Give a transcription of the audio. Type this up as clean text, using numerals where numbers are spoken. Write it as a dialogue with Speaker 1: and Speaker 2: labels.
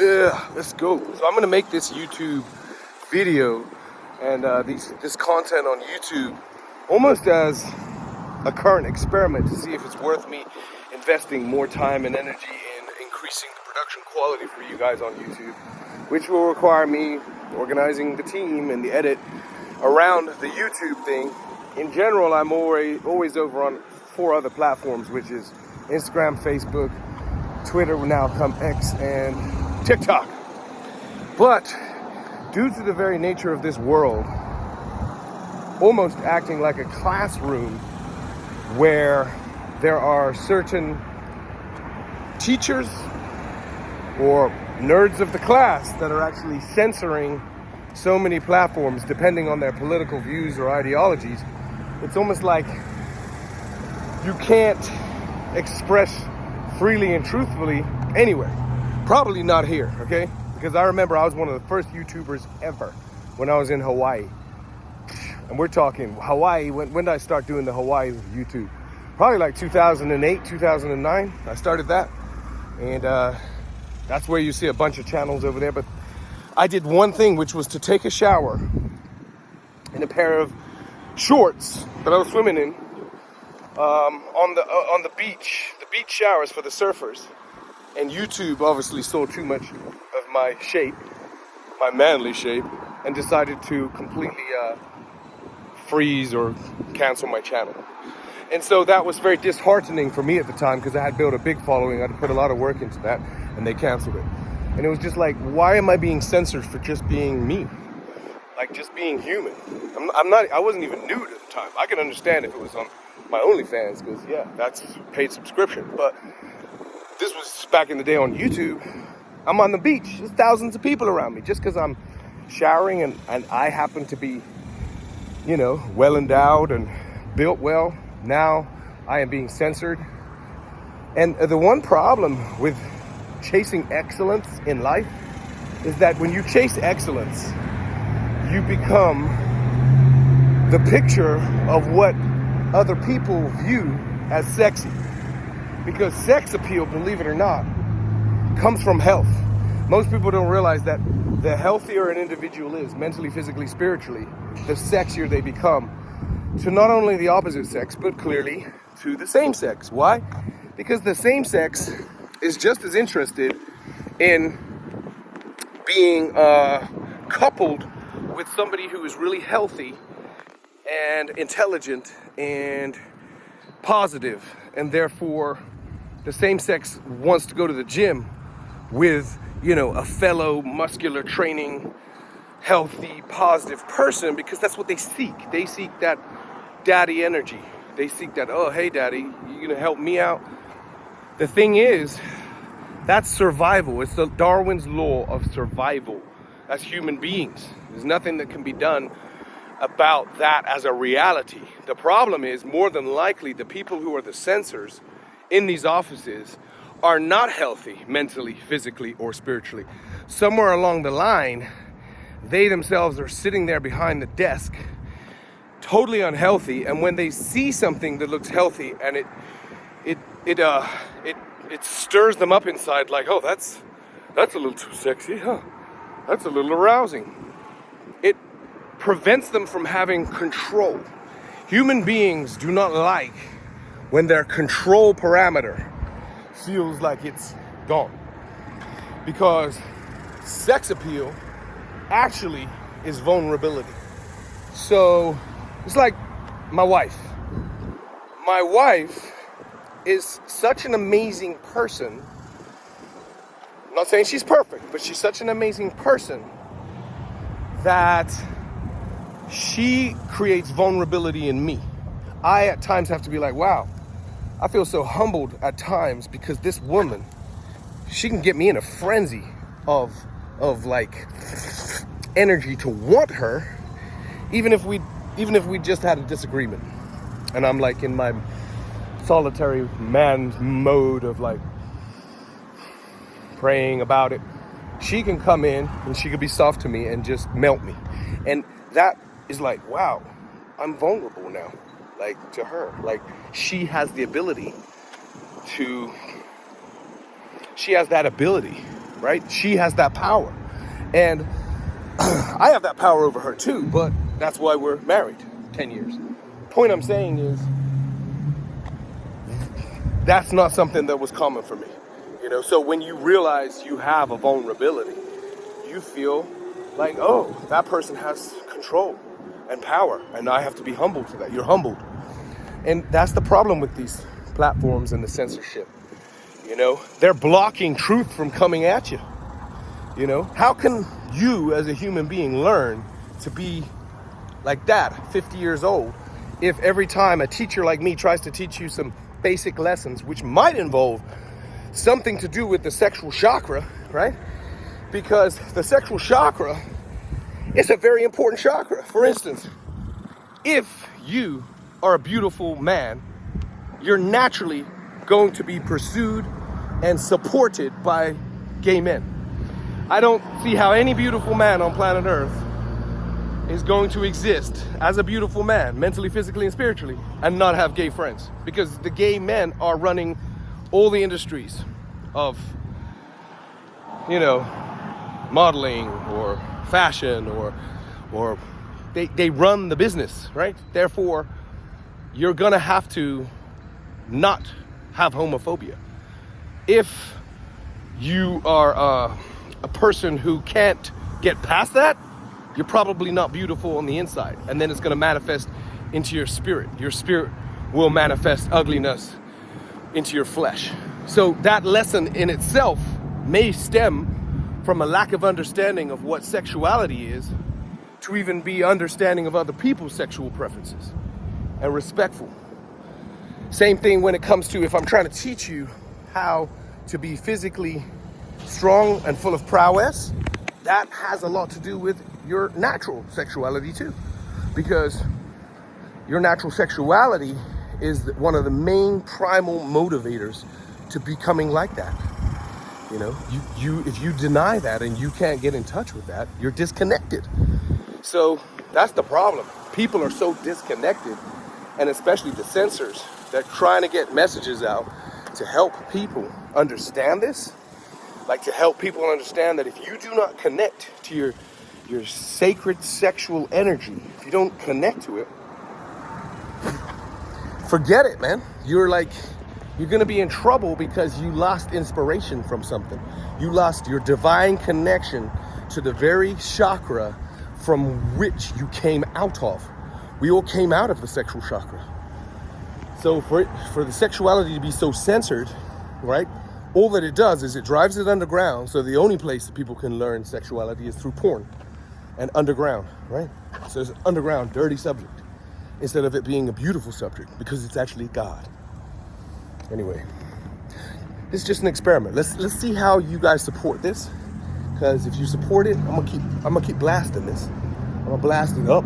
Speaker 1: Yeah, let's go. So I'm gonna make this YouTube video and this content on YouTube almost as a current experiment to see if it's worth me investing more time and energy in increasing the production quality for you guys on YouTube, which will require me organizing the team and the edit around the YouTube thing. In general, I'm always over on 4 other platforms, which is Instagram, Facebook, Twitter will now come X, and TikTok. But due to the very nature of this world, almost acting like a classroom where there are certain teachers or nerds of the class that are actually censoring so many platforms depending on their political views or ideologies, it's almost like you can't express freely and truthfully anywhere. Probably not here, okay? Because I remember I was one of the first YouTubers ever when I was in Hawaii. And we're talking Hawaii, when did I start doing the Hawaii YouTube? Probably like 2008, 2009, I started that. And that's where you see a bunch of channels over there. But I did one thing, which was to take a shower in a pair of shorts that I was swimming in on the beach. The beach showers for the surfers. And YouTube obviously saw too much of my shape, my manly shape, and decided to completely freeze or cancel my channel. And so that was very disheartening for me at the time, because I had built a big following. I had put a lot of work into that, and they canceled it. And it was just like, why am I being censored for just being me? Like, just being human. I wasn't even nude at the time. I can understand if it was on my OnlyFans, because yeah, that's paid subscription. But this was back in the day on YouTube. I'm on the beach. There's thousands of people around me just because I'm showering and I happen to be, you know, well endowed and built well. Now I am being censored. And the one problem with chasing excellence in life is that when you chase excellence, you become the picture of what other people view as sexy. Because sex appeal, believe it or not, comes from health. Most people don't realize that the healthier an individual is, mentally, physically, spiritually, the sexier they become to not only the opposite sex, but clearly to the same sex. Why? Because the same sex is just as interested in being coupled with somebody who is really healthy and intelligent and positive, and therefore the same sex wants to go to the gym with, you know, a fellow muscular training, healthy, positive person, because that's what they seek. They seek that daddy energy. They seek that, oh, hey, daddy, you gonna help me out? The thing is, that's survival. It's the Darwin's law of survival as human beings. There's nothing that can be done about that as a reality. The problem is, more than likely, the people who are the censors in these offices are not healthy mentally, physically, or spiritually. Somewhere along the line, they themselves are sitting there behind the desk, totally unhealthy, and when they see something that looks healthy and it stirs them up inside, like, oh, that's a little too sexy, huh? That's a little arousing. It prevents them from having control. Human beings do not like when their control parameter feels like it's gone. Because sex appeal actually is vulnerability. So it's like my wife. My wife is such an amazing person. I'm not saying she's perfect, but she's such an amazing person that she creates vulnerability in me. I at times have to be like, wow, I feel so humbled at times, because this woman, she can get me in a frenzy of like energy to want her, even if we just had a disagreement. And I'm like in my solitary man mode of like praying about it. She can come in and she could be soft to me and just melt me. And that is like, wow, I'm vulnerable now, like to her. Like she has that ability right? She has that power. And I have that power over her too, but that's why we're married 10 years. Point I'm saying is, that's not something that was common for me. So when you realize you have a vulnerability, you feel like, oh, that person has control and power, and I have to be humble to that. You're humbled. And that's the problem with these platforms and the censorship. They're blocking truth from coming at you. How can you as a human being learn to be like that, 50 years old, if every time a teacher like me tries to teach you some basic lessons, which might involve something to do with the sexual chakra, right? Because the sexual chakra is a very important chakra. For instance, if you are a beautiful man, you're naturally going to be pursued and supported by gay men. I don't see how any beautiful man on planet Earth is going to exist as a beautiful man, mentally, physically, and spiritually, and not have gay friends. Because the gay men are running all the industries of, modeling or fashion, or they run the business, right? Therefore, you're gonna have to not have homophobia. If you are a person who can't get past that, you're probably not beautiful on the inside. And then it's gonna manifest into your spirit. Your spirit will manifest ugliness into your flesh. So that lesson in itself may stem from a lack of understanding of what sexuality is, to even be understanding of other people's sexual preferences and respectful. Same thing when it comes to, if I'm trying to teach you how to be physically strong and full of prowess, that has a lot to do with your natural sexuality too. Because your natural sexuality is one of the main primal motivators to becoming like that. If you deny that and you can't get in touch with that, you're disconnected. So that's the problem. People are so disconnected, and especially the censors, they're trying to get messages out to help people understand this. Like, to help people understand that if you do not connect to your sacred sexual energy, if you don't connect to it, forget it, man. You're gonna be in trouble because you lost inspiration from something. You lost your divine connection to the very chakra from which you came out of. We all came out of the sexual chakra. So for the sexuality to be so censored, right? All that it does is it drives it underground. So the only place that people can learn sexuality is through porn and underground, right? So it's an underground, dirty subject instead of it being a beautiful subject, because it's actually God. Anyway, it's just an experiment. Let's see how you guys support this. Because if you support it, I'm gonna keep blasting this. I'm gonna blast it up.